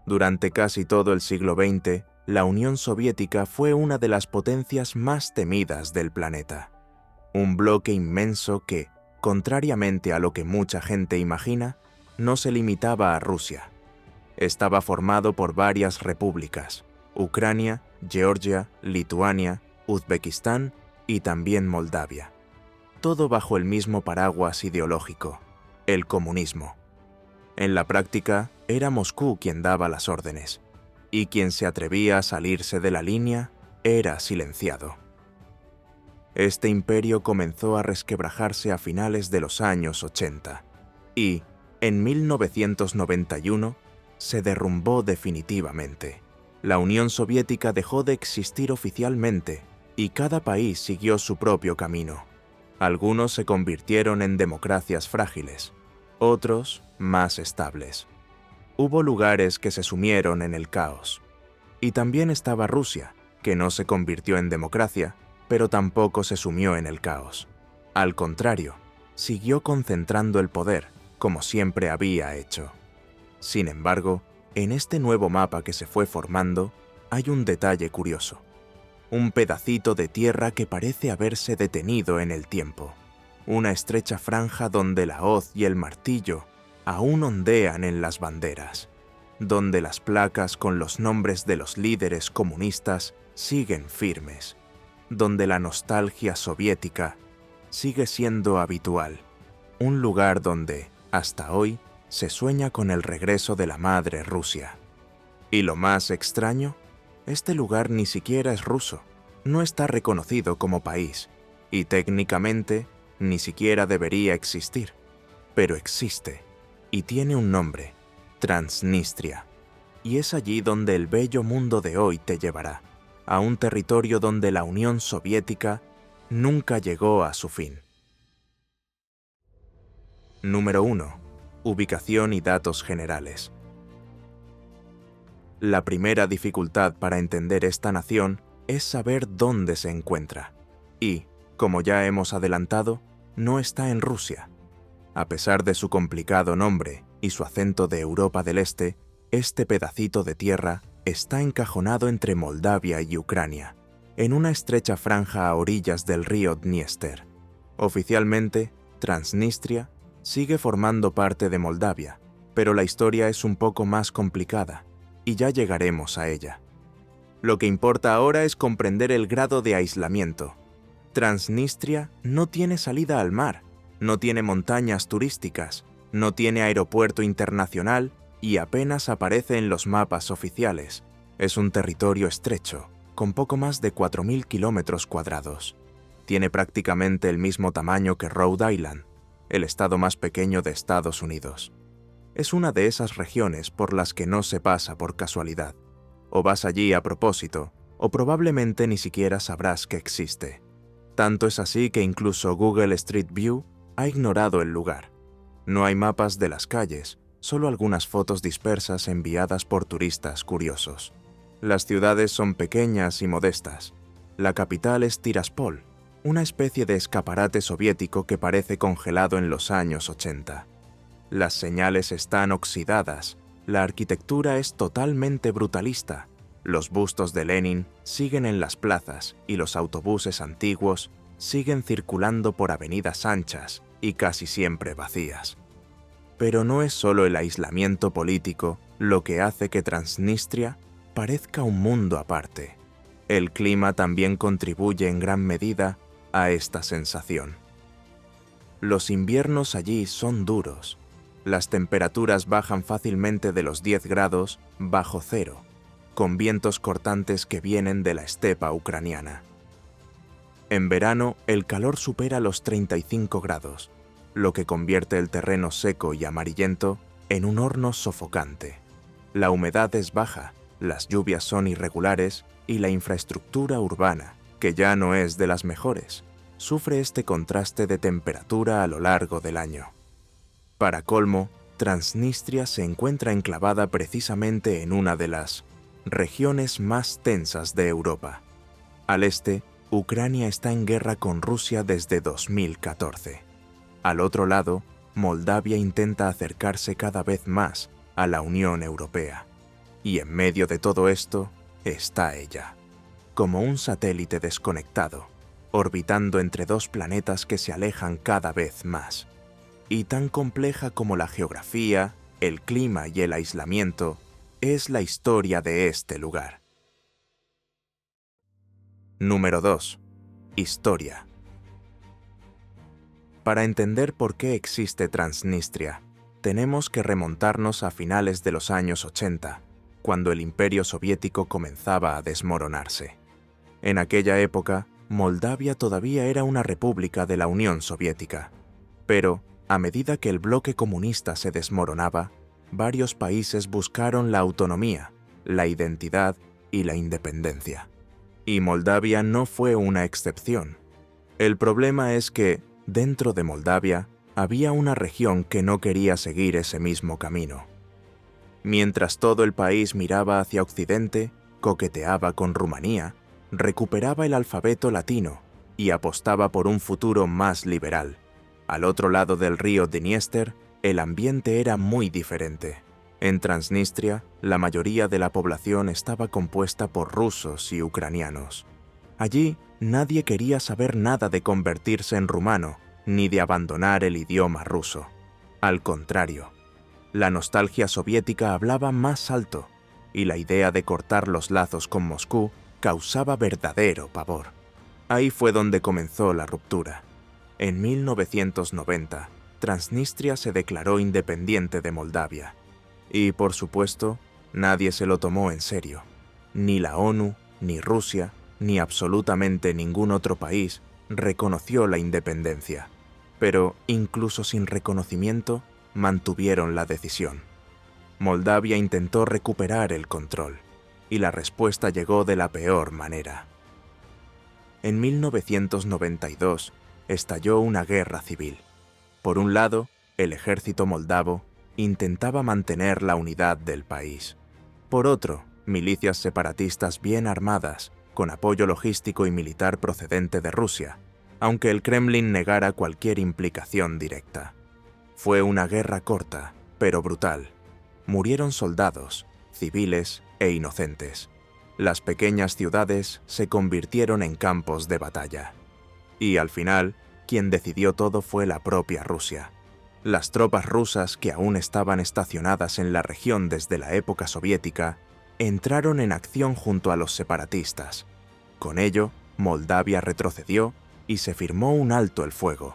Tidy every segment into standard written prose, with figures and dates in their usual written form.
Durante casi todo el siglo XX, la Unión Soviética fue una de las potencias más temidas del planeta. Un bloque inmenso que, contrariamente a lo que mucha gente imagina, no se limitaba a Rusia. Estaba formado por varias repúblicas: Ucrania, Georgia, Lituania, Uzbekistán y también Moldavia. Todo bajo el mismo paraguas ideológico: el comunismo. En la práctica, era Moscú quien daba las órdenes, y quien se atrevía a salirse de la línea era silenciado. Este imperio comenzó a resquebrajarse a finales de los años 80 y, en 1991, se derrumbó definitivamente. La Unión Soviética dejó de existir oficialmente y cada país siguió su propio camino. Algunos se convirtieron en democracias frágiles, otros más estables. Hubo lugares que se sumieron en el caos. Y también estaba Rusia, que no se convirtió en democracia, pero tampoco se sumió en el caos. Al contrario, siguió concentrando el poder, como siempre había hecho. Sin embargo, en este nuevo mapa que se fue formando, hay un detalle curioso. Un pedacito de tierra que parece haberse detenido en el tiempo. Una estrecha franja donde la hoz y el martillo aún ondean en las banderas, donde las placas con los nombres de los líderes comunistas siguen firmes, donde la nostalgia soviética sigue siendo habitual, un lugar donde, hasta hoy, se sueña con el regreso de la madre Rusia. Y lo más extraño, este lugar ni siquiera es ruso, no está reconocido como país, y técnicamente ni siquiera debería existir, pero existe, y tiene un nombre: Transnistria. Y es allí donde el bello mundo de hoy te llevará, a un territorio donde la Unión Soviética nunca llegó a su fin. Número 1. Ubicación y datos generales. La primera dificultad para entender esta nación es saber dónde se encuentra. Y, como ya hemos adelantado, no está en Rusia. A pesar de su complicado nombre y su acento de Europa del Este, este pedacito de tierra está encajonado entre Moldavia y Ucrania, en una estrecha franja a orillas del río Dniester. Oficialmente, Transnistria sigue formando parte de Moldavia, pero la historia es un poco más complicada, y ya llegaremos a ella. Lo que importa ahora es comprender el grado de aislamiento. Transnistria no tiene salida al mar, no tiene montañas turísticas, no tiene aeropuerto internacional y apenas aparece en los mapas oficiales. Es un territorio estrecho, con poco más de 4.000 kilómetros cuadrados. Tiene prácticamente el mismo tamaño que Rhode Island, el estado más pequeño de Estados Unidos. Es una de esas regiones por las que no se pasa por casualidad. O vas allí a propósito, o probablemente ni siquiera sabrás que existe. Tanto es así que incluso Google Street View ha ignorado el lugar. No hay mapas de las calles, solo algunas fotos dispersas enviadas por turistas curiosos. Las ciudades son pequeñas y modestas. La capital es Tiraspol, una especie de escaparate soviético que parece congelado en los años 80. Las señales están oxidadas, la arquitectura es totalmente brutalista, los bustos de Lenin siguen en las plazas y los autobuses antiguos siguen circulando por avenidas anchas y casi siempre vacías. Pero no es solo el aislamiento político lo que hace que Transnistria parezca un mundo aparte. El clima también contribuye en gran medida a esta sensación. Los inviernos allí son duros. Las temperaturas bajan fácilmente de los 10 grados bajo cero, con vientos cortantes que vienen de la estepa ucraniana. En verano, el calor supera los 35 grados, lo que convierte el terreno seco y amarillento en un horno sofocante. La humedad es baja, las lluvias son irregulares y la infraestructura urbana, que ya no es de las mejores, sufre este contraste de temperatura a lo largo del año. Para colmo, Transnistria se encuentra enclavada precisamente en una de las regiones más tensas de Europa. Al este, Ucrania está en guerra con Rusia desde 2014. Al otro lado, Moldavia intenta acercarse cada vez más a la Unión Europea. Y en medio de todo esto está ella, como un satélite desconectado, orbitando entre dos planetas que se alejan cada vez más. Y tan compleja como la geografía, el clima y el aislamiento, es la historia de este lugar. Número 2. Historia. Para entender por qué existe Transnistria, tenemos que remontarnos a finales de los años 80, cuando el Imperio Soviético comenzaba a desmoronarse. En aquella época, Moldavia todavía era una república de la Unión Soviética, pero, a medida que el bloque comunista se desmoronaba, varios países buscaron la autonomía, la identidad y la independencia. Y Moldavia no fue una excepción. El problema es que, dentro de Moldavia, había una región que no quería seguir ese mismo camino. Mientras todo el país miraba hacia Occidente, coqueteaba con Rumanía, recuperaba el alfabeto latino y apostaba por un futuro más liberal. Al otro lado del río Dniester, el ambiente era muy diferente. En Transnistria, la mayoría de la población estaba compuesta por rusos y ucranianos. Allí, nadie quería saber nada de convertirse en rumano, ni de abandonar el idioma ruso. Al contrario, la nostalgia soviética hablaba más alto, y la idea de cortar los lazos con Moscú causaba verdadero pavor. Ahí fue donde comenzó la ruptura. En 1990, Transnistria se declaró independiente de Moldavia. Y, por supuesto, nadie se lo tomó en serio. Ni la ONU, ni Rusia, ni absolutamente ningún otro país reconoció la independencia. Pero, incluso sin reconocimiento, mantuvieron la decisión. Moldavia intentó recuperar el control, y la respuesta llegó de la peor manera. En 1992 estalló una guerra civil. Por un lado, el ejército moldavo intentaba mantener la unidad del país. Por otro, milicias separatistas bien armadas, con apoyo logístico y militar procedente de Rusia, aunque el Kremlin negara cualquier implicación directa. Fue una guerra corta, pero brutal. Murieron soldados, civiles e inocentes. Las pequeñas ciudades se convirtieron en campos de batalla. Y al final, quien decidió todo fue la propia Rusia. Las tropas rusas que aún estaban estacionadas en la región desde la época soviética entraron en acción junto a los separatistas. Con ello, Moldavia retrocedió y se firmó un alto el fuego.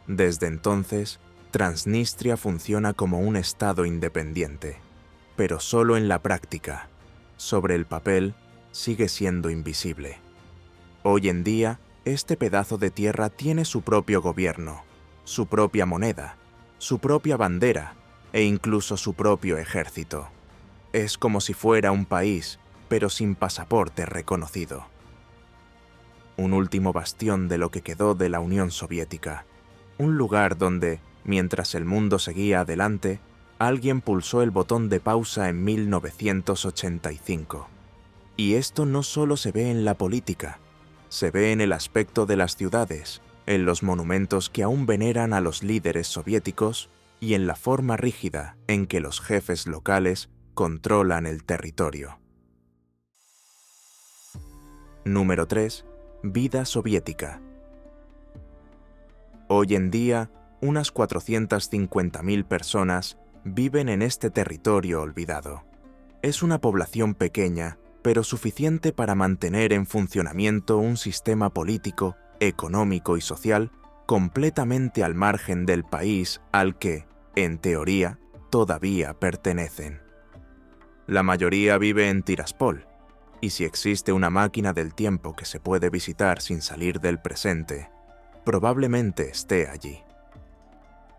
Desde entonces, Transnistria funciona como un estado independiente, pero solo en la práctica. Sobre el papel, sigue siendo invisible. Hoy en día, este pedazo de tierra tiene su propio gobierno, su propia moneda, su propia bandera e incluso su propio ejército. Es como si fuera un país, pero sin pasaporte reconocido. Un último bastión de lo que quedó de la Unión Soviética. Un lugar donde, mientras el mundo seguía adelante, alguien pulsó el botón de pausa en 1985. Y esto no solo se ve en la política, se ve en el aspecto de las ciudades, en los monumentos que aún veneran a los líderes soviéticos y en la forma rígida en que los jefes locales controlan el territorio. Número 3. Vida soviética. Hoy en día, unas 450.000 personas viven en este territorio olvidado. Es una población pequeña, pero suficiente para mantener en funcionamiento un sistema político, económico y social completamente al margen del país al que, en teoría, todavía pertenecen. La mayoría vive en Tiraspol, y si existe una máquina del tiempo que se puede visitar sin salir del presente, probablemente esté allí.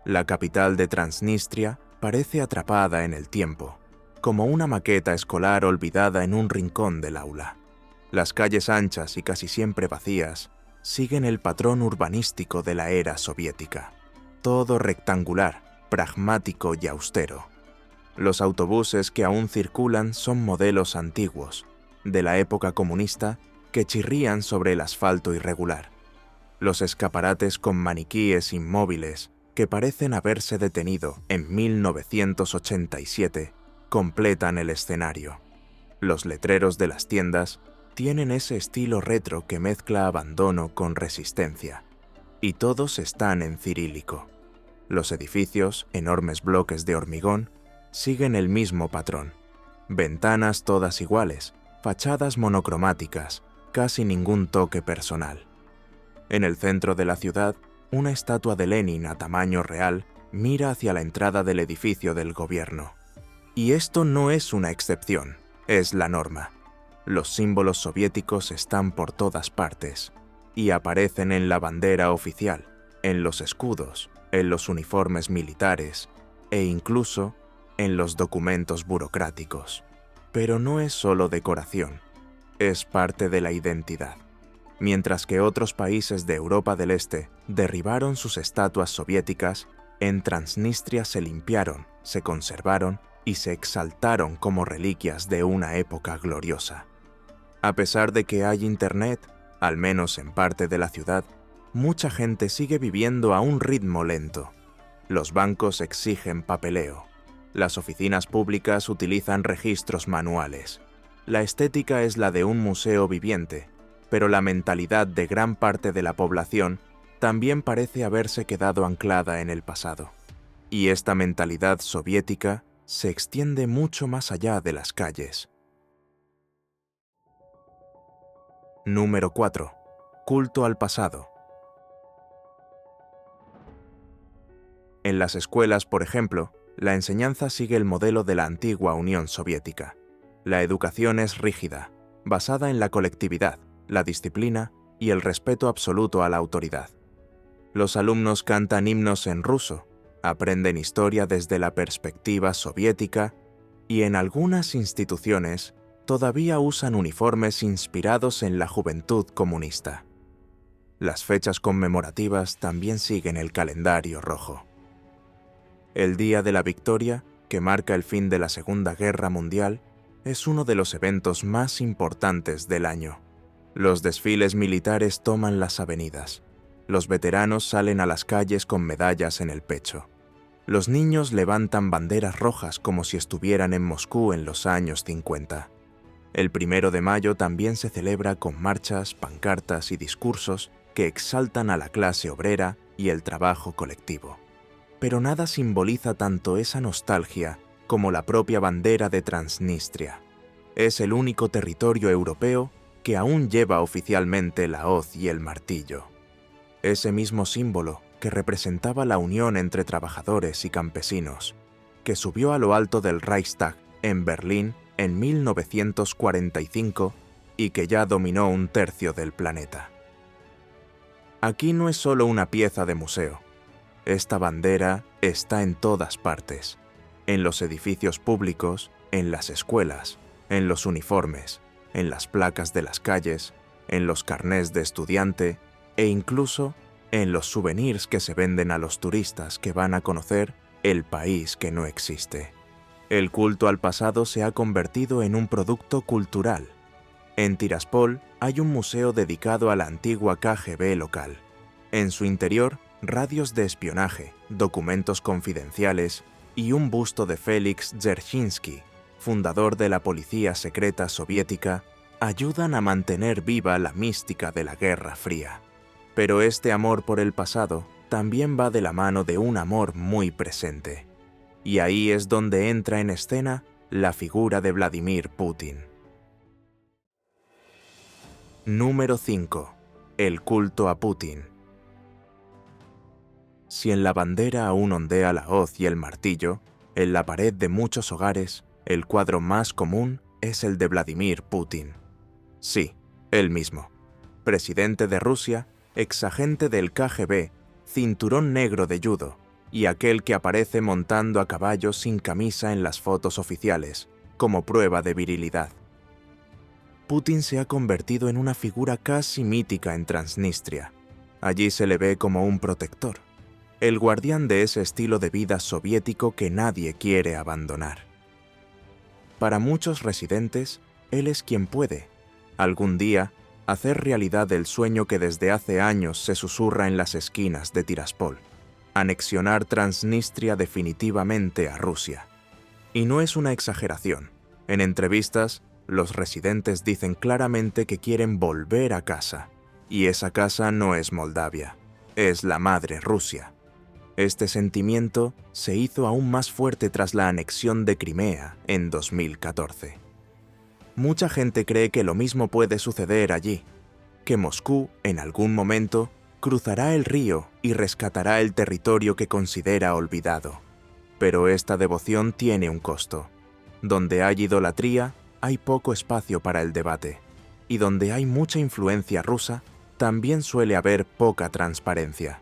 La capital de Transnistria parece atrapada en el tiempo, como una maqueta escolar olvidada en un rincón del aula. Las calles anchas y casi siempre vacías siguen el patrón urbanístico de la era soviética. Todo rectangular, pragmático y austero. Los autobuses que aún circulan son modelos antiguos, de la época comunista, que chirrían sobre el asfalto irregular. Los escaparates con maniquíes inmóviles que parecen haberse detenido en 1987 completan el escenario. Los letreros de las tiendas tienen ese estilo retro que mezcla abandono con resistencia, y todos están en cirílico. Los edificios, enormes bloques de hormigón, siguen el mismo patrón. Ventanas todas iguales, fachadas monocromáticas, casi ningún toque personal. En el centro de la ciudad, una estatua de Lenin a tamaño real mira hacia la entrada del edificio del gobierno. Y esto no es una excepción, es la norma. Los símbolos soviéticos están por todas partes y aparecen en la bandera oficial, en los escudos, en los uniformes militares e incluso en los documentos burocráticos. Pero no es solo decoración, es parte de la identidad. Mientras que otros países de Europa del Este derribaron sus estatuas soviéticas, en Transnistria se limpiaron, se conservaron y se exaltaron como reliquias de una época gloriosa. A pesar de que hay internet, al menos en parte de la ciudad, mucha gente sigue viviendo a un ritmo lento. Los bancos exigen papeleo. Las oficinas públicas utilizan registros manuales. La estética es la de un museo viviente, pero la mentalidad de gran parte de la población también parece haberse quedado anclada en el pasado. Y esta mentalidad soviética se extiende mucho más allá de las calles. Número 4. Culto al pasado. En las escuelas, por ejemplo, la enseñanza sigue el modelo de la antigua Unión Soviética. La educación es rígida, basada en la colectividad, la disciplina y el respeto absoluto a la autoridad. Los alumnos cantan himnos en ruso, aprenden historia desde la perspectiva soviética y en algunas instituciones todavía usan uniformes inspirados en la juventud comunista. Las fechas conmemorativas también siguen el calendario rojo. El Día de la Victoria, que marca el fin de la Segunda Guerra Mundial, es uno de los eventos más importantes del año. Los desfiles militares toman las avenidas. Los veteranos salen a las calles con medallas en el pecho. Los niños levantan banderas rojas como si estuvieran en Moscú en los años 50. El 1 de mayo también se celebra con marchas, pancartas y discursos que exaltan a la clase obrera y el trabajo colectivo. Pero nada simboliza tanto esa nostalgia como la propia bandera de Transnistria. Es el único territorio europeo que aún lleva oficialmente la hoz y el martillo. Ese mismo símbolo que representaba la unión entre trabajadores y campesinos, que subió a lo alto del Reichstag en Berlín en 1945 y que ya dominó un tercio del planeta. Aquí no es solo una pieza de museo. Esta bandera está en todas partes, en los edificios públicos, en las escuelas, en los uniformes, en las placas de las calles, en los carnés de estudiante e incluso en los souvenirs que se venden a los turistas que van a conocer el país que no existe. El culto al pasado se ha convertido en un producto cultural. En Tiraspol hay un museo dedicado a la antigua KGB local. En su interior, radios de espionaje, documentos confidenciales y un busto de Félix Dzerzhinsky, fundador de la policía secreta soviética, ayudan a mantener viva la mística de la Guerra Fría. Pero este amor por el pasado también va de la mano de un amor muy presente. Y ahí es donde entra en escena la figura de Vladimir Putin. Número 5. El culto a Putin. Si en la bandera aún ondea la hoz y el martillo, en la pared de muchos hogares, el cuadro más común es el de Vladimir Putin. Sí, él mismo. Presidente de Rusia, exagente del KGB, cinturón negro de judo, y aquel que aparece montando a caballo sin camisa en las fotos oficiales, como prueba de virilidad. Putin se ha convertido en una figura casi mítica en Transnistria. Allí se le ve como un protector, el guardián de ese estilo de vida soviético que nadie quiere abandonar. Para muchos residentes, él es quien puede, algún día, hacer realidad el sueño que desde hace años se susurra en las esquinas de Tiraspol: anexionar Transnistria definitivamente a Rusia. Y no es una exageración. En entrevistas, Los residentes dicen claramente que quieren volver a casa, y esa casa no es Moldavia, es la madre Rusia. Este sentimiento se hizo aún más fuerte tras la anexión de Crimea en 2014. Mucha gente cree que lo mismo puede suceder allí, que Moscú, en algún momento, cruzará el río y rescatará el territorio que considera olvidado. Pero esta devoción tiene un costo. Donde hay idolatría, hay poco espacio para el debate, y donde hay mucha influencia rusa, también suele haber poca transparencia.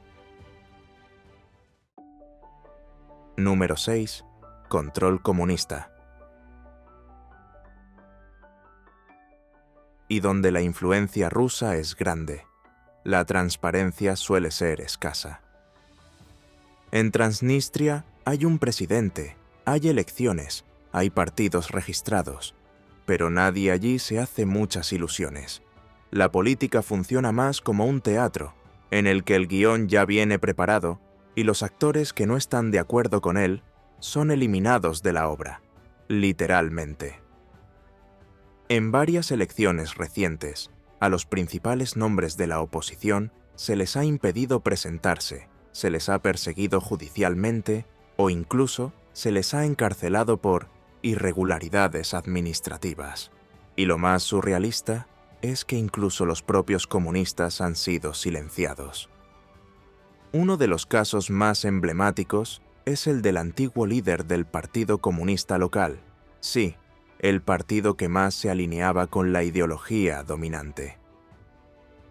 Número 6. Control comunista. Y donde la influencia rusa es grande, la transparencia suele ser escasa. En Transnistria hay un presidente, hay elecciones, hay partidos registrados, pero nadie allí se hace muchas ilusiones. La política funciona más como un teatro, en el que el guión ya viene preparado y los actores que no están de acuerdo con él son eliminados de la obra, literalmente. En varias elecciones recientes, a los principales nombres de la oposición se les ha impedido presentarse, se les ha perseguido judicialmente o incluso se les ha encarcelado por irregularidades administrativas. Y lo más surrealista es que incluso los propios comunistas han sido silenciados. Uno de los casos más emblemáticos es el del antiguo líder del Partido Comunista local, sí, el partido que más se alineaba con la ideología dominante.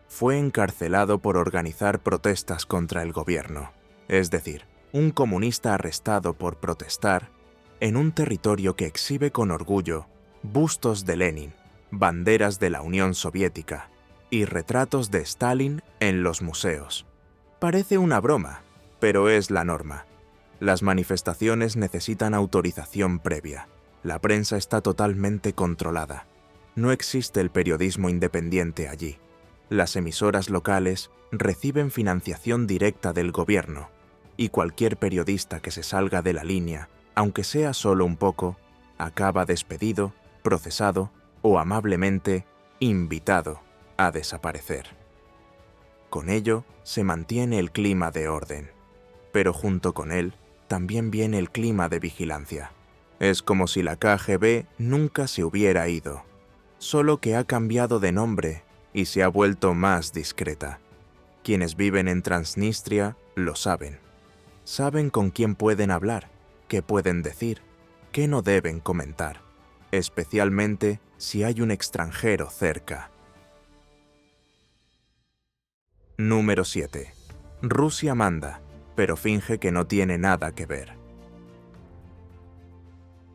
Fue encarcelado por organizar protestas contra el gobierno, es decir, un comunista arrestado por protestar en un territorio que exhibe con orgullo bustos de Lenin, banderas de la Unión Soviética y retratos de Stalin en los museos. Parece una broma, pero es la norma. Las manifestaciones necesitan autorización previa. La prensa está totalmente controlada. No existe el periodismo independiente allí. Las emisoras locales reciben financiación directa del gobierno, y cualquier periodista que se salga de la línea, aunque sea solo un poco, acaba despedido, procesado o amablemente invitado a desaparecer. Con ello se mantiene el clima de orden, pero junto con él también viene el clima de vigilancia. Es como si la KGB nunca se hubiera ido, solo que ha cambiado de nombre y se ha vuelto más discreta. Quienes viven en Transnistria lo saben. Saben con quién pueden hablar, qué pueden decir, qué no deben comentar, especialmente si hay un extranjero cerca. Número 7. Rusia manda, pero finge que no tiene nada que ver.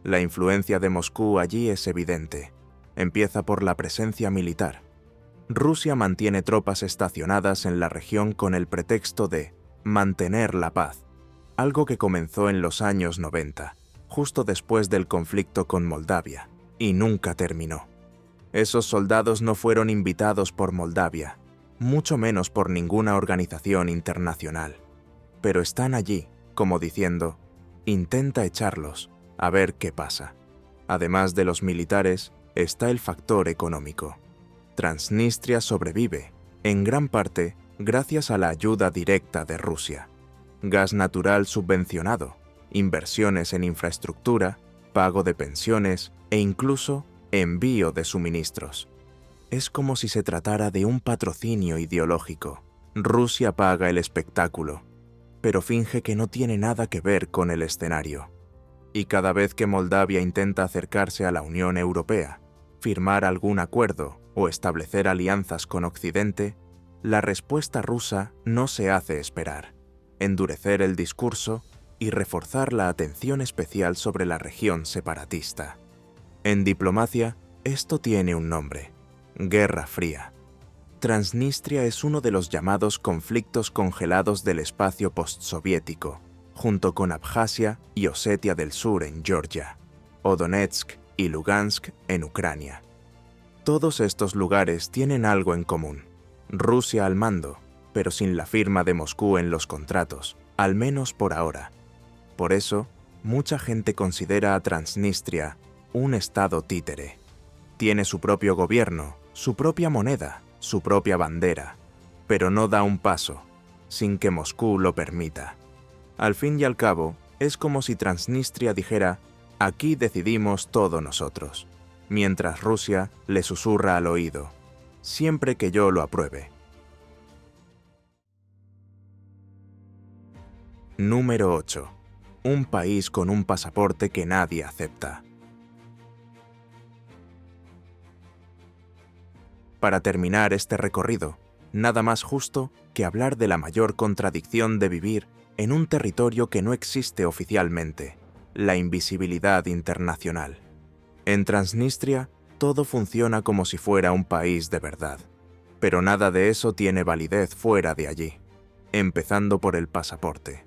La influencia de Moscú allí es evidente. Empieza por la presencia militar. Rusia mantiene tropas estacionadas en la región con el pretexto de mantener la paz, algo que comenzó en los años 90, justo después del conflicto con Moldavia, y nunca terminó. Esos soldados no fueron invitados por Moldavia, mucho menos por ninguna organización internacional, pero están allí, como diciendo, intenta echarlos, a ver qué pasa. Además de los militares, está el factor económico. Transnistria sobrevive, en gran parte, gracias a la ayuda directa de Rusia. Gas natural subvencionado, inversiones en infraestructura, pago de pensiones e incluso envío de suministros. Es como si se tratara de un patrocinio ideológico. Rusia paga el espectáculo, pero finge que no tiene nada que ver con el escenario. Y cada vez que Moldavia intenta acercarse a la Unión Europea, firmar algún acuerdo o establecer alianzas con Occidente, la respuesta rusa no se hace esperar. Endurecer el discurso y reforzar la atención especial sobre la región separatista. En diplomacia, esto tiene un nombre: Guerra Fría. Transnistria es uno de los llamados conflictos congelados del espacio postsoviético, junto con Abjasia y Osetia del Sur en Georgia, o Donetsk y Lugansk en Ucrania. Todos estos lugares tienen algo en común: Rusia al mando, pero sin la firma de Moscú en los contratos, al menos por ahora. Por eso, mucha gente considera a Transnistria un estado títere. tiene su propio gobierno, su propia moneda, su propia bandera, pero no da un paso, sin que Moscú lo permita. Al fin y al cabo, es como si Transnistria dijera: aquí decidimos todo nosotros, mientras Rusia le susurra al oído: siempre que yo lo apruebe. Número 8. Un país con un pasaporte que nadie acepta. Para terminar este recorrido, nada más justo que hablar de la mayor contradicción de vivir en un territorio que no existe oficialmente: la invisibilidad internacional. En Transnistria, todo funciona como si fuera un país de verdad, pero nada de eso tiene validez fuera de allí, empezando por el pasaporte.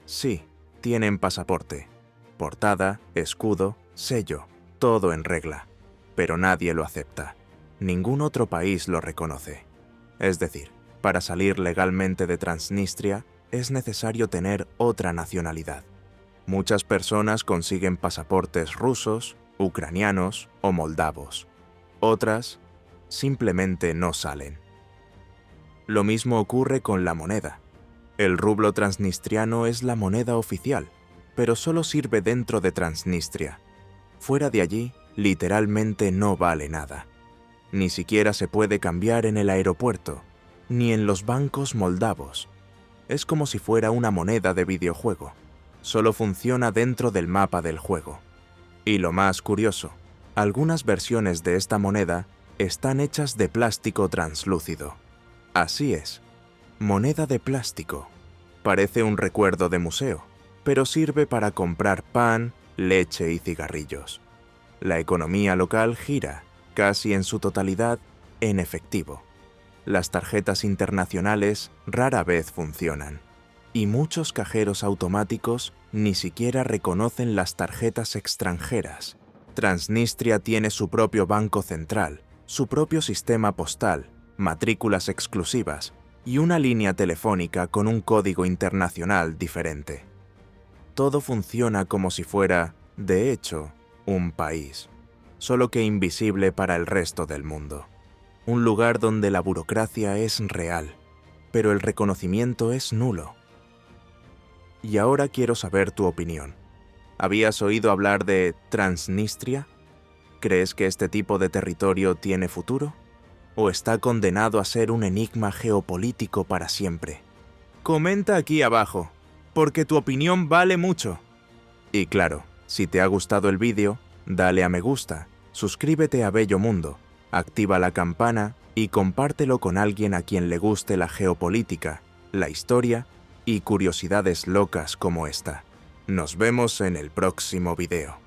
Sí, tienen pasaporte, portada, escudo, sello, todo en regla, pero nadie lo acepta. Ningún otro país lo reconoce. Es decir, para salir legalmente de Transnistria es necesario tener otra nacionalidad. Muchas personas consiguen pasaportes rusos, ucranianos o moldavos. Otras simplemente no salen. Lo mismo ocurre con la moneda. El rublo transnistriano es la moneda oficial, pero solo sirve dentro de Transnistria. Fuera de allí, literalmente no vale nada. Ni siquiera se puede cambiar en el aeropuerto, ni en los bancos moldavos. Es como si fuera una moneda de videojuego. Solo funciona dentro del mapa del juego. Y lo más curioso, algunas versiones de esta moneda están hechas de plástico translúcido. Así es, moneda de plástico. Parece un recuerdo de museo, pero sirve para comprar pan, leche y cigarrillos. La economía local gira, casi en su totalidad, en efectivo. Las tarjetas internacionales rara vez funcionan, y muchos cajeros automáticos ni siquiera reconocen las tarjetas extranjeras. Transnistria tiene su propio banco central, su propio sistema postal, matrículas exclusivas y una línea telefónica con un código internacional diferente. Todo funciona como si fuera, de hecho, un país, solo que invisible para el resto del mundo. Un lugar donde la burocracia es real, pero el reconocimiento es nulo. Y ahora quiero saber tu opinión. ¿Habías oído hablar de Transnistria? ¿Crees que este tipo de territorio tiene futuro? ¿O está condenado a ser un enigma geopolítico para siempre? Comenta aquí abajo, porque tu opinión vale mucho. Y claro, si te ha gustado el vídeo, dale a me gusta, suscríbete a Bello Mundo, activa la campana y compártelo con alguien a quien le guste la geopolítica, la historia y curiosidades locas como esta. Nos vemos en el próximo video.